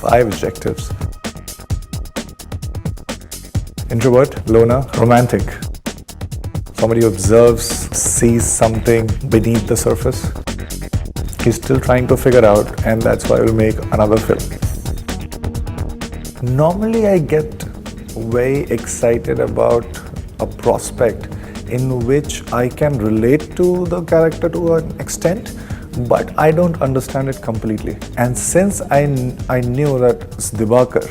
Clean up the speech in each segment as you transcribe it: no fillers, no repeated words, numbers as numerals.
5 adjectives. Introvert, loner, romantic. Somebody who observes, sees something beneath the surface. He's still trying to figure out, and that's why we'll make another film. Normally I get very excited about a prospect in which I can relate to the character to an extent, but I don't understand it completely. And since I knew that it's Dibakar,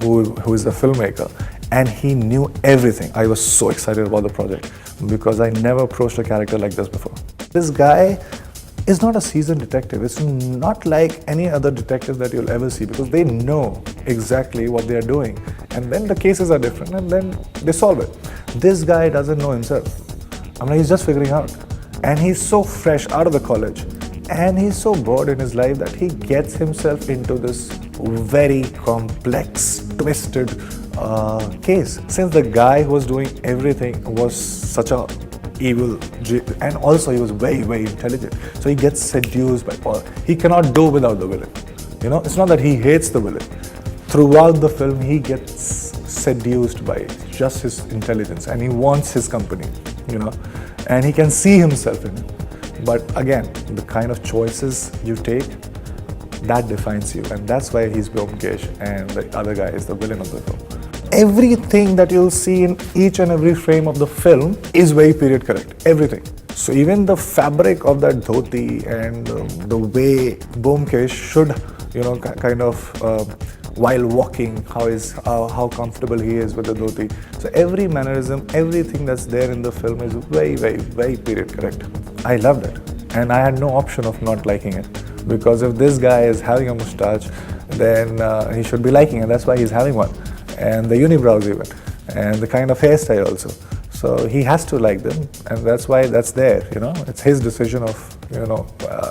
who is the filmmaker, and he knew everything, I was so excited about the project because I never approached a character like this before. This guy is not a seasoned detective. It's not like any other detective that you'll ever see because they know exactly what they are doing. And then the cases are different and then they solve it. This guy doesn't know himself. I mean, he's just figuring out. And he's so fresh out of the college. And he's so bored in his life that he gets himself into this very complex, twisted case. Since the guy who was doing everything was such a evil, and also he was very, very intelligent. So he gets seduced by Paul. He cannot do without the villain. You know, it's not that he hates the villain. Throughout the film, he gets seduced by just his intelligence and he wants his company, you know, and he can see himself in it. But again, the kind of choices you take, that defines you, and that's why he's Byomkesh and the other guy is the villain of the film. Everything that you'll see in each and every frame of the film is very period correct, everything. So even the fabric of that dhoti and the way Byomkesh should, you know, kind of while walking, how comfortable he is with the dhoti. So every mannerism, everything that's there in the film is very, very, very period correct. I loved it, and I had no option of not liking it, because if this guy is having a moustache, then he should be liking it. That's why he's having one. And the unibrows even, and the kind of hairstyle also. So he has to like them, and that's why that's there, you know. It's his decision of, you know,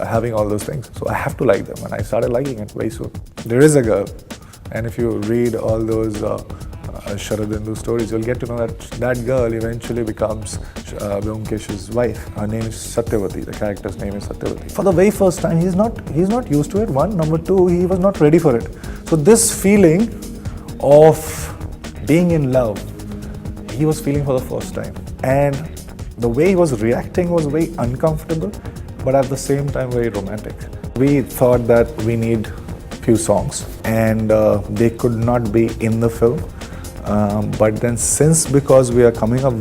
having all those things. So I have to like them, and I started liking it very soon. There is a girl, and if you read all those Sharadendu stories, you'll get to know that that girl eventually becomes Byomkesh's wife. Her name is Satyavati. The character's name is Satyavati. For the very first time, he's not used to it. One, number two, he was not ready for it. So this feeling of being in love, he was feeling for the first time, and the way he was reacting was very uncomfortable, but at the same time very romantic. We thought that we need few songs, and they could not be in the film, but then because we are coming up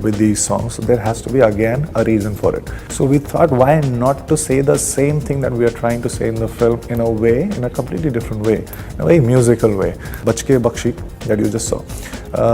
with these songs, so there has to be again a reason for it. So we thought, why not to say the same thing that we are trying to say in the film in a way, in a completely different way, in a very musical way. Bachke Bakshi that you just saw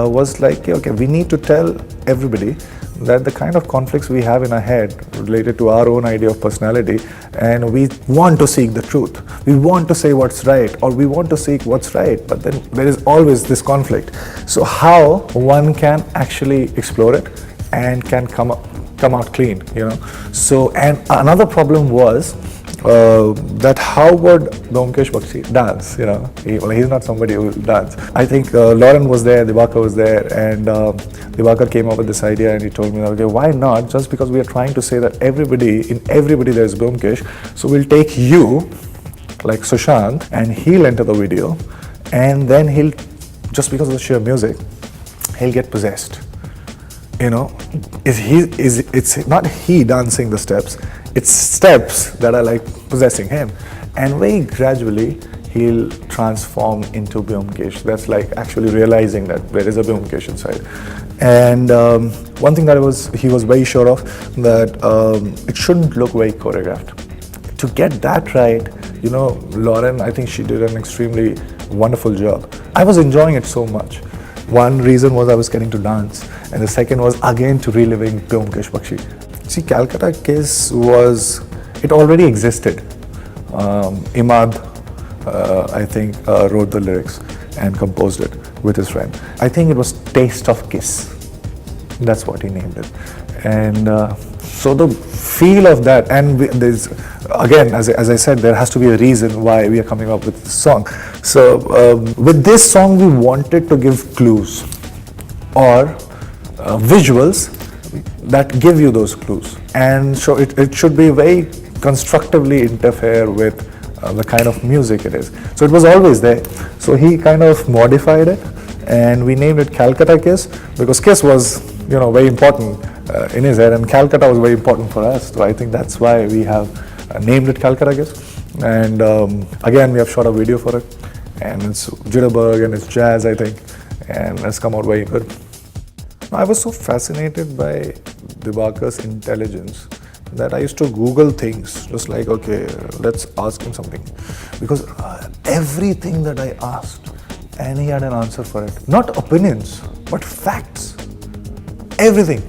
was like, okay, we need to tell everybody that the kind of conflicts we have in our head related to our own idea of personality, and we want to seek the truth. We want to say what's right, or we want to seek what's right, but then there is always this conflict. So how one can actually explore it and can come out clean, you know. So, and another problem was that how would Byomkesh Bakshi dance, you know. He's not somebody who will dance. I think Lauren was there, Dibakar was there, and Dibakar came up with this idea, and he told me, okay, why not, just because we are trying to say that in everybody there's Byomkesh, so we'll take you, like Sushant, and he'll enter the video, and then he'll, just because of the sheer music, he'll get possessed. You know, it's not he dancing the steps, it's steps that are like possessing him, and very gradually he'll transform into Byomkesh. That's like actually realizing that there is a Byomkesh inside. And one thing that he was very sure of, that it shouldn't look very choreographed. To get that right, you know, Lauren, I think she did an extremely wonderful job. I was enjoying it so much. One reason was I was getting to dance, and the second was again to reliving Byomkesh Bakshi. See, Calcutta case it already existed. Imad, I think, wrote the lyrics and composed it with his friend. I think it was Taste of Kiss. That's what he named it. And so the feel of that, and there's, again, as I said, there has to be a reason why we are coming up with this song. So with this song, we wanted to give clues or visuals that give you those clues. And so it should be very constructively interfere with the kind of music it is. So it was always there. So he kind of modified it, and we named it Calcutta Kiss because Kiss was, very important in his head, and Calcutta was very important for us. So I think that's why we have named it Calcutta Kiss. And again, we have shot a video for it, and it's Jitterbug and it's jazz, I think, and it's come out very good. I was so fascinated by Dibakar's intelligence that I used to Google things, just like, okay, let's ask him something. Because everything that I asked, and he had an answer for it. Not opinions, but facts. Everything.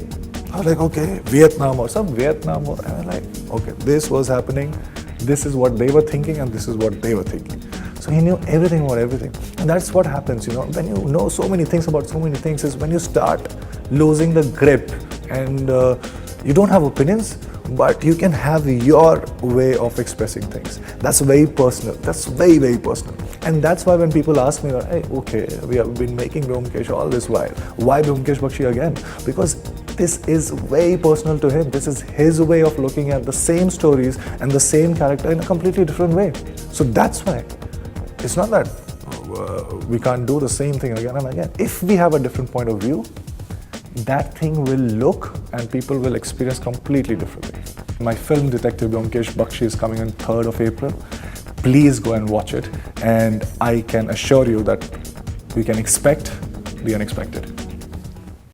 I was like, okay, Vietnam or some Vietnam. And I was like, okay, this was happening, this is what they were thinking, and this is what they were thinking. So he knew everything about everything. And that's what happens, when you know so many things about so many things, is when you start losing the grip, and you don't have opinions, but you can have your way of expressing things. That's very personal. That's very, very personal. And that's why when people ask me, hey, okay, we have been making Byomkesh all this while. Why Byomkesh Bakshi again? Because this is very personal to him. This is his way of looking at the same stories and the same character in a completely different way. So that's why. It's not that we can't do the same thing again and again. If we have a different point of view, that thing will look and people will experience completely differently. My film Detective Byomkesh Bakshi is coming on 3rd of April. Please go and watch it, and I can assure you that we can expect the unexpected.